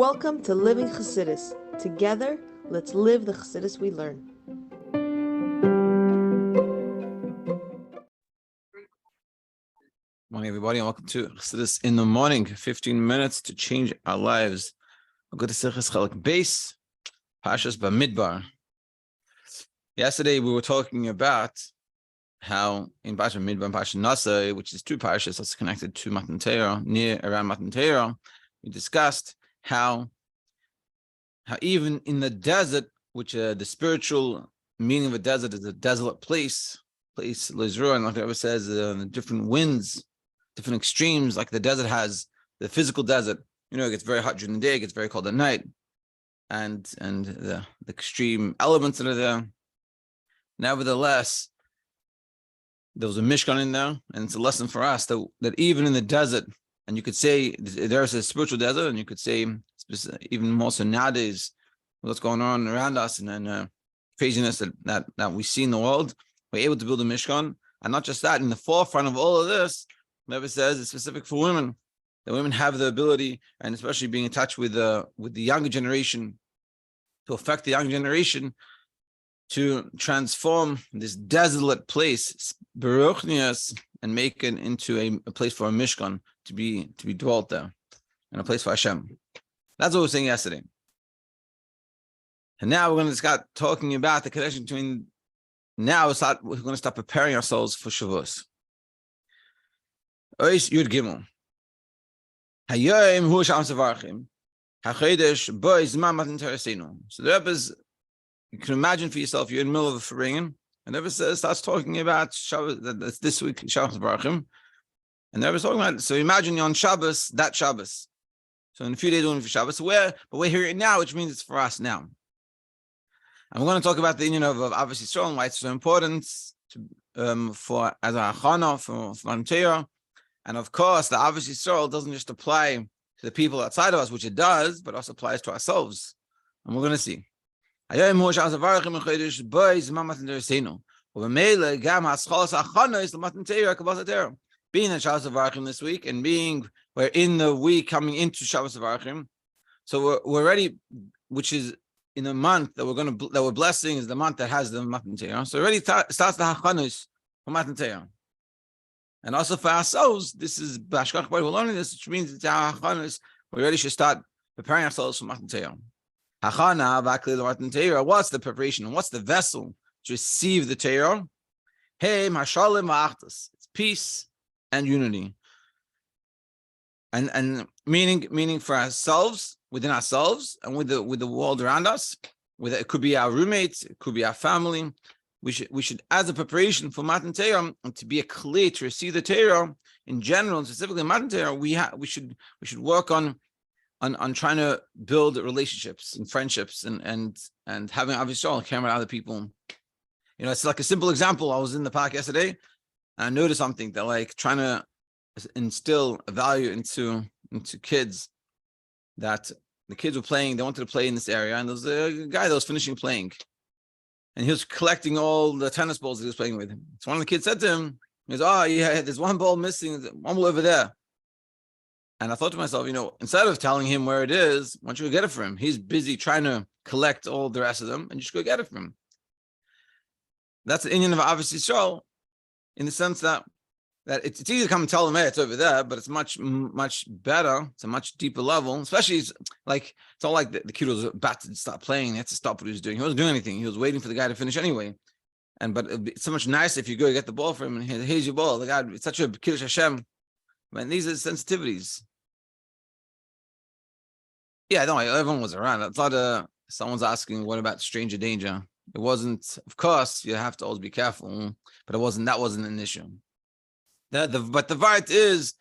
Welcome to Living Chassidus. Together, let's live the Chassidus we learn. Morning, everybody, and welcome to Chassidus in the morning. 15 minutes to change our lives. We'll go to Sichas Chelek Beis, Parshas Bamidbar. Yesterday, we were talking about how in Parshas Bamidbar and Parshas Nasa, which is two parshas that's connected to Matan Torah, near around Matan Torah, we discussed how even in the desert, which the spiritual meaning of a desert is a desolate place Lizru, and like it ever says, the different winds, different extremes, like the desert has the physical desert. You know, it gets very hot during the day, it gets very cold at night, and the extreme elements that are there. Nevertheless, there was a Mishkan in there, and it's a lesson for us that even in the desert, and you could say there's a spiritual desert, and you could say even more so nowadays, what's going on around us and then craziness that we see in the world, we're able to build a Mishkan. And not just that, in the forefront of all of this, never says it's specific for women. The women have the ability, and especially being in touch with the younger generation, to affect the younger generation, to transform this desolate place, Baruchnias, and make it into a place for a Mishkan to be dwelt there, and a place for Hashem. That's what we were saying yesterday. And now we're going to start talking about the connection between. Now we're going to start preparing ourselves for Shavuos. Ois Yud Gimel. Hayoim hu Sham Savarchim. HaChodesh bo Zman Matan Torah Seinu. So the Rebbe is, you can imagine for yourself, you're in the middle of a Faringen, and the Rebbe starts talking about Shabbos, that's this week, Sham Savarchim. And the Rebbe is talking about, so imagine you're on Shabbos, that Shabbos. So in a few days, we're going for Shabbos. So we're here now, which means it's for us now. And we're going to talk about the union of obviously Yisrael and why it's so important for as a Hachana for Matan Torah. And of course, the obviously Yisrael doesn't just apply to the people outside of us, which it does, but also applies to ourselves. And we're going to see. Being at Shabbos Avarchim this week, and we're in the week coming into Shabbos Avarchim, so we're ready, which is in the month that we're blessing is the month that has the Matan Torah. So already starts the Hachanos for Matan Torah. And also for ourselves, this is Bashkach, we're learning this, which means it's our Hachanos. We already should start preparing ourselves for Matan Torah. Hachana, Vakli, the Matan Torah. What's the preparation? What's the vessel to receive the Torah? Hey, Mashalim Ma'achtas. It's peace and unity. And meaning for ourselves, within ourselves, and with the world around us. It could be our roommates, it could be our family. We should, as a preparation for Matan Torah, and to be a kli to receive the Torah in general, and specifically Matan Torah, we should work on trying to build relationships and friendships and having obviously all care about other people. You know, it's like a simple example. I was in the park yesterday, and I noticed something that, like, trying to instill a value into kids, that the kids were playing, they wanted to play in this area, and there was a guy that was finishing playing, and he was collecting all the tennis balls that he was playing with. So one of the kids said to him, he goes, "Oh yeah, there's one ball missing, one ball over there." And I thought to myself, you know, instead of telling him where it is, why don't you go get it for him? He's busy trying to collect all the rest of them, and just go get it for him. That's the Indian of obviously Yisrael, in the sense that it's easy to come and tell them, hey, it's over there, but it's much, much better. It's a much deeper level, especially it's all like the kid was about to start playing. He had to stop what he was doing. He wasn't doing anything. He was waiting for the guy to finish anyway. But it's so much nicer if you go get the ball for him, and here's your ball. The guy, it's such a Kiddush Hashem. Man, these are sensitivities. Yeah, no, everyone was around. I thought someone's asking, what about stranger danger? It wasn't, of course, you have to always be careful, but that wasn't an issue. But the right is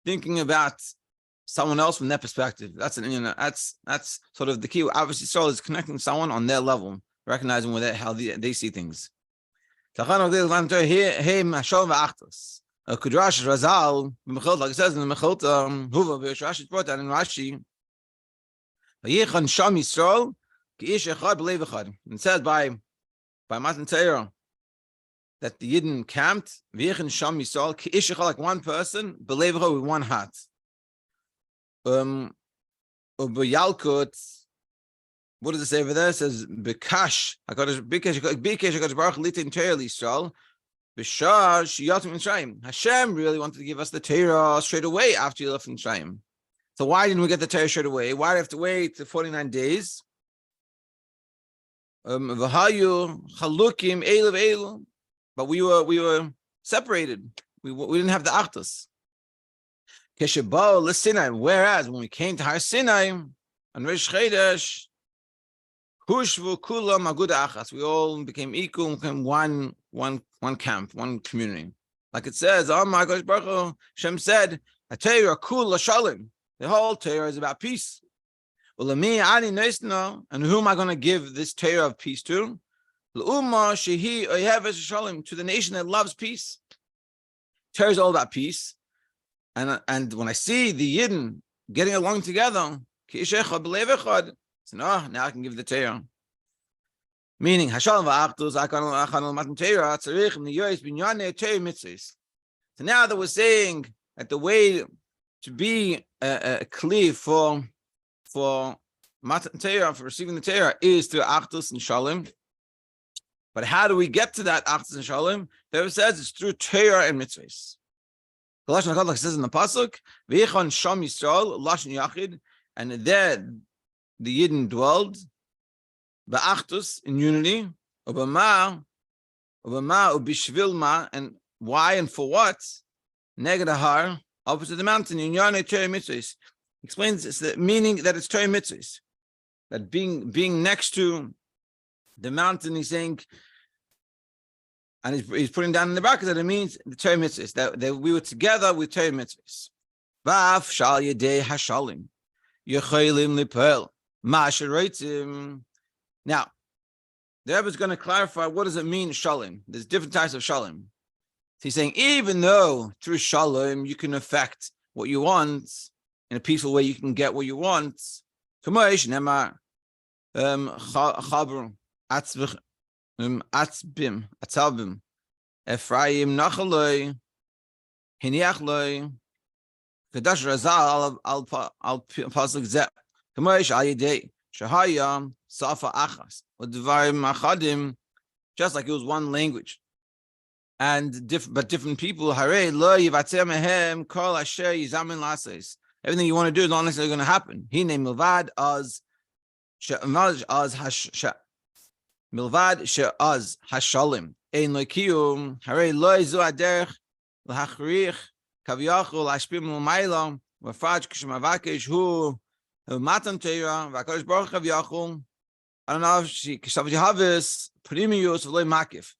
thinking about someone else from their perspective. That's that's sort of the key. Obviously, Yisrael is connecting someone on their level, recognizing how they see things. Like it says in the Mechilta, Rashi brought that in Rashi. It says by Matan Torah that the Yidden camped, like one person, with one heart. Yalkut. What does it say over there? It says Bikash. Hakadosh Baruch Hu litin Torah l'Yisrael. B'shar shiyatim Mitzrayim. Hashem really wanted to give us the Torah straight away after you left Mitzrayim. So why didn't we get the Torah straight away? Why do we have to wait to 49 days? V'hayu chalukim elu elu. But we were separated. We didn't have the Achdus. Keshebao l'Sinai. Whereas when we came to Har Sinai on Rosh Chodesh, Hushvu kulam aguda achas. We all became equal, became one camp, one community. Like it says, oh my gosh, Baruch Hu, Hashem said, "Torah kula shalom." The whole Torah is about peace. Ulami ani neisna, and who am I going to give this Torah of peace to? L'umma shehi oyeves shalom, to the nation that loves peace. Torah is all about peace, and when I see the Yidden getting along together, so now I can give the Torah. Meaning, Hashalom v'achdus akon matan Torah tzarich niyois binyane Torah mitzvos. So now that we're saying that the way to be a kli for matan Torah, for receiving the Torah, is through achdus and shalom. But how do we get to that achdus and shalom? The Rebbe says it's through Torah and mitzvos. Lashon HaKadosh says in the pasuk, "V'yichon sham Yisrael lashon yachid," and there the Yidden dwelled ba'achdus, in unity, ubama ubishvil ma, and why and for what? Neged har, opposite the mountain, in Yane Torah mitzvos. Explains it's the meaning that it's Torah mitzvos. That being next to the mountain, he's saying, and he's putting down in the bracket that it means the Torah mitzvos, that we were together with Torah mitzvos. Va'af shal yedei hashalim yecholim lipel ma'asheroitzim. Now, the Rebbe is going to clarify what does it mean shalom. There's different types of shalom. He's saying even though through shalom you can affect what you want in a peaceful way, you can get what you want. Kamosh nemar chabru atzbim atzalbim Ephraim nachaloi hiniachloi Kadash Razal al pasuk zeh Kamosh ayidei shahayam safa achas udvarim achadim, just like it was one language and different people. Hare lo yivatzeh mehem kol asher yizamin lases. Everything you want to do is not necessarily going to happen. Hine milvad az milvad she'az hashalim ein lokiyum hare lo yizu aderech lahachrich kaviyachol ashpim l'maylam v'faj k'shemavakesh hu matan Torah v'akadosh baruch kaviyachol. I don't know if she kishav premius v'loy makif.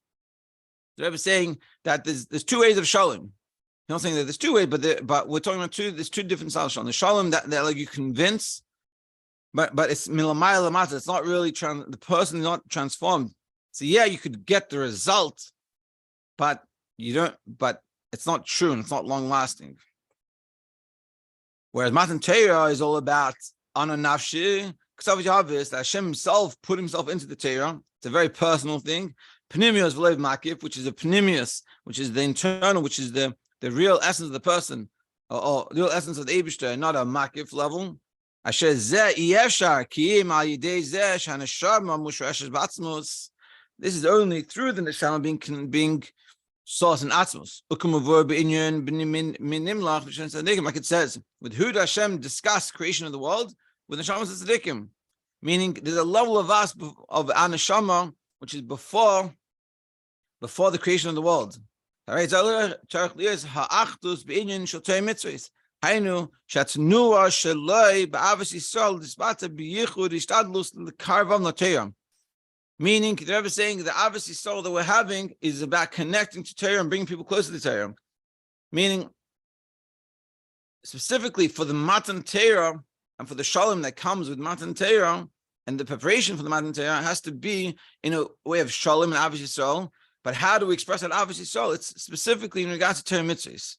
The Rebbe is saying that there's two ways of shalom. He's not saying that there's two ways, but we're talking about there's two different styles of shalom. The shalom that like you convince, but it's milamayla lamata. It's not really the person is not transformed. So yeah, you could get the result, but you don't. But it's not true and it's not long lasting. Whereas matan Torah is all about ana nafshi. That Hashem himself put himself into the Torah. It's a very personal thing. Pnimius v'lev makif, which is a pnimius, which is the internal, which is the real essence of the person, or the real essence of the Eibishter, not a makif level. Asher zeh yefshar kiyim al yidei zeh shaneshama mushreshes b'atzmos. This is only through the neshama being source in atzmos. Ukumavur b'inyan b'min nimlach v'shen tzadikim, like it says, with who does Hashem discuss creation of the world? With neshamas tzadikim, meaning there's a level of us of our neshama which is before the creation of the world. All right, so ha'achdus b'inyan shel Torah mitzvos. Hainu shatnua sheloi ba'avos Yisrael dispata b'yichud ishtadlus l'karvam l'Torah. Meaning, the Rebbe is saying the avos Yisrael that we're having is about connecting to Torah and bringing people closer to Torah. Meaning, specifically for the matan Torah and for the shalom that comes with matan Torah and the preparation for the matan Torah has to be in a way of shalom and avos Yisrael. But how do we express that avos Yisrael? It's specifically in regards to Torah mitzvahs.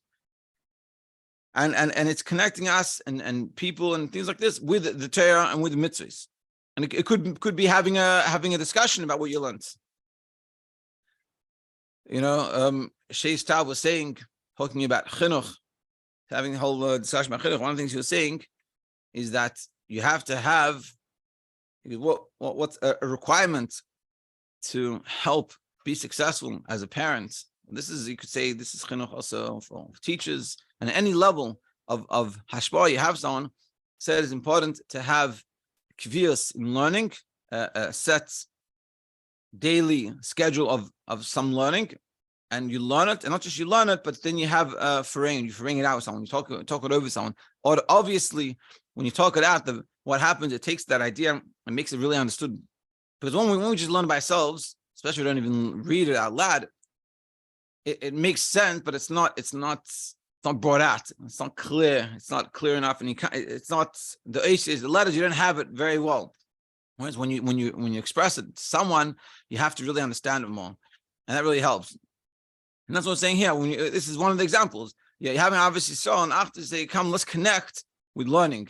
And it's connecting us and people and things like this with the Torah and with the mitzvahs. And it could be having a discussion about what you learned. You know, Shei Stav was talking about chinuch, having the whole discussion about chinuch. One of the things he was saying is that you have to have what's a requirement to help be successful as a parent. This is, you could say, this is chinuch also for teachers, and any level of hashpah you have someone said it's important to have kvius in learning, a set daily schedule of some learning, and you learn it, and not just you learn it, but then you have you frame it out with someone, you talk it over with someone. Or obviously, when you talk it out, what happens, it takes that idea and makes it really understood. Because when we just learn by ourselves, especially we don't even read it out loud, it makes sense, but it's not brought out. It's not clear. It's not clear enough, and it's not the letters. You don't have it very well. Whereas when you express it to someone, you have to really understand it more, and that really helps. And that's what I'm saying here. This is one of the examples. Yeah, you having obviously so, and after say, come, let's connect with learning.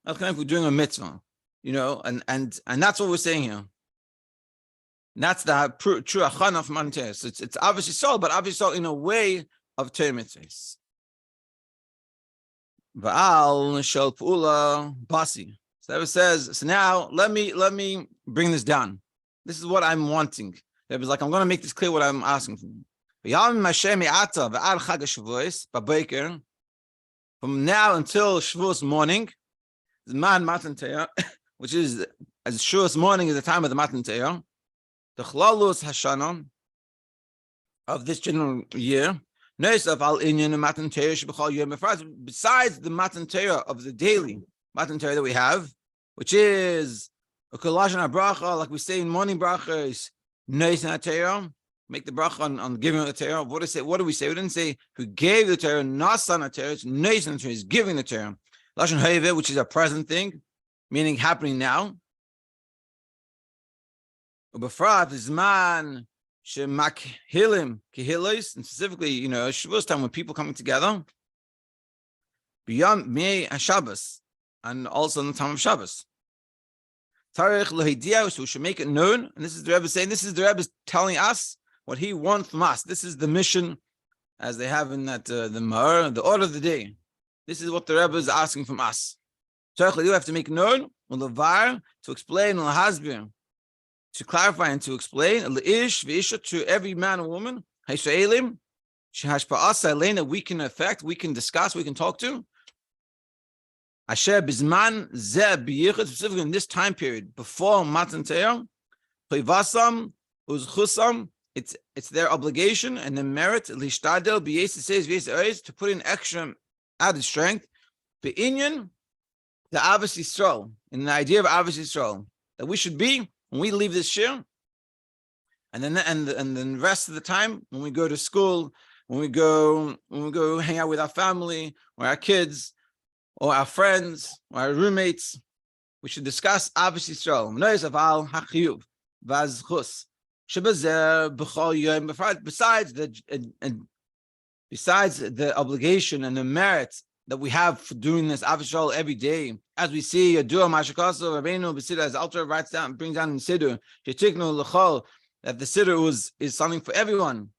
Let's connect with doing a mitzvah, and that's what we're saying here. And that's the true achana of Matan Torah. So it's obviously so, but obviously so in a way of Torah mitzvahs. Va'al shel pula basi. So that says, so now let me bring this down. This is what I'm wanting. It was like, I'm going to make this clear what I'm asking for. From now until Shavuos morning, the Matan Torah, which is as Shavuos morning is the time of the Matan Torah, the Chlalus Hashanah of this general year. Besides the Matan Torah of the daily Matan Torah that we have, which is a Kolashon bracha, like we say in morning bracha, is Neis Torah. Make the bracha on giving the Torah. What do we say? We didn't say who gave the Torah, Nasan Torah. It's Neis Torah. Is giving the Torah. Lashon Hayve, which is a present thing, meaning happening now. Ubefrat Zman Shemakhilim Kihilis, and specifically, Shavuos time when people coming together. Beyond May and Shabbos, and also in the time of Shabbos. Tarich Lohidia, so we should make it known. And this is the Rebbe saying, this is the Rebbe telling us what he wants from us. This is the mission, as they have in that the Ma'or, the order of the day. This is what the Rebbe is asking from us. So you have to make known, to explain, to clarify and to explain, to every man and woman, that we can affect, we can discuss, we can talk to. Asher bizman zeh b'yichud, specifically in this time period before Matan Torah, toivasam uzchusam, it's their obligation and the merit lishtadel b'yes says to put in extra added strength be'inyan the Avos Yisrael, in the idea of Avos Yisrael, that we should be when we leave this shiur, and then the rest of the time when we go to school, when we go hang out with our family or our kids, or our friends, or our roommates, we should discuss Avos Yisrael. Besides the obligation and the merit that we have for doing this Avos Yisrael every day, as we see Yadua Mashakaso Rabbeinu B'Siddur, as the Alter writes down, brings down in Siddur, Shetiknu L'chol, that the Siddur is something for everyone.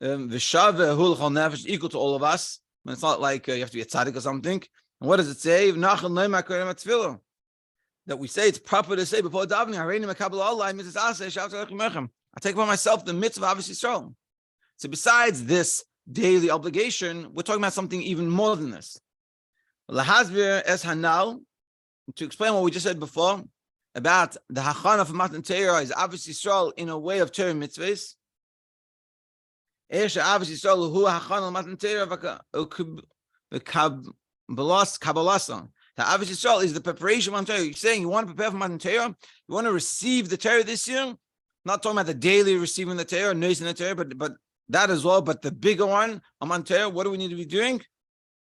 V'shaveh hu l'chol nefesh, equal to all of us. But it's not like you have to be a tzaddik or something. And what does it say? That we say it's proper to say before davening, I take upon myself the mitzvah of Avos Yisrael. So besides this daily obligation, we're talking about something even more than this. Lahazvir es hanal, to explain what we just said before about the hachana of Matan Torah is Avos Yisrael in a way of Torah mitzvahs. Avos Yisrael hu hachana Matan Torah Kabbalasa. The Avos Yisrael is the preparation of Matan Torah. You're saying you want to prepare for Matan Torah, you want to receive the Torah this year. Not talking about the daily receiving the Torah, nursing the Torah, but that as well. But the bigger one, Matan Torah, what do we need to be doing?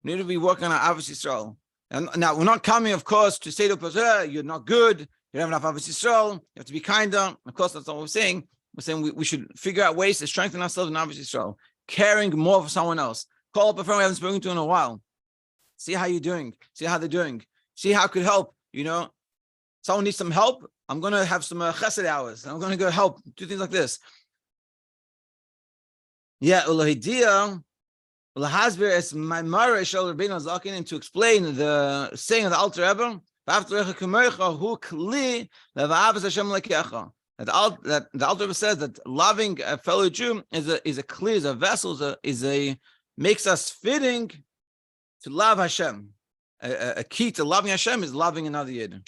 We need to be working on Avos Yisrael. And now we're not coming, of course, to say to a person, you're not good, you don't have enough Avos Yisrael, you have to be kinder. Of course, that's not what we're saying. We're saying we should figure out ways to strengthen ourselves in Avos Yisrael, caring more for someone else. Call up a friend we haven't spoken to in a while. See how you're doing. See how they're doing. See how it could help. Someone needs some help. I'm going to have some chesed hours. I'm going to go help. Do things like this. Yeah, Ulahidiyah, Ulahazbir es my Mara Shal Rabbeinu Zakin, and to explain the saying of the Alter Rebbe, That the Alter Rebbe says that loving a fellow Jew is a clear, is a vessel, makes us fitting to love Hashem. A key to loving Hashem is loving another Yid.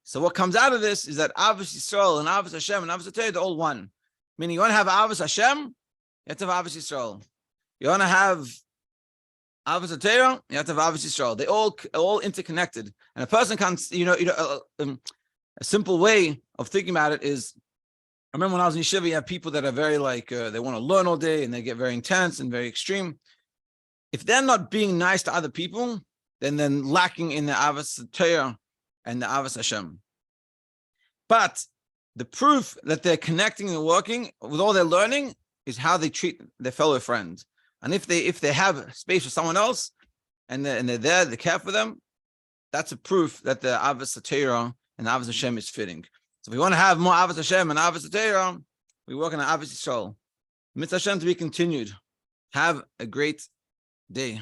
So what comes out of this is that Avos Yisrael and Avos Hashem and Avos Torah, they're all one. Meaning you want to have Avos Hashem, you have to have Avos Yisrael. You want to have Avos Torah, you have to have Avos Yisrael. They all interconnected. And a person can't, a simple way of thinking about it is, I remember when I was in Yeshiva, you have people that are very they want to learn all day and they get very intense and very extreme. If they're not being nice to other people, then they're lacking in the Avos Torah and the Avos Hashem. But the proof that they're connecting and working with all their learning is how they treat their fellow friends. And if they have space for someone else and they're there, they care for them, that's a proof that the Avos Torah and the Avos Hashem is fitting. So if we want to have more Avos Hashem and Avos Torah, we work on Avos Yisrael. Mitzvah Hashem to be continued. Have a great day.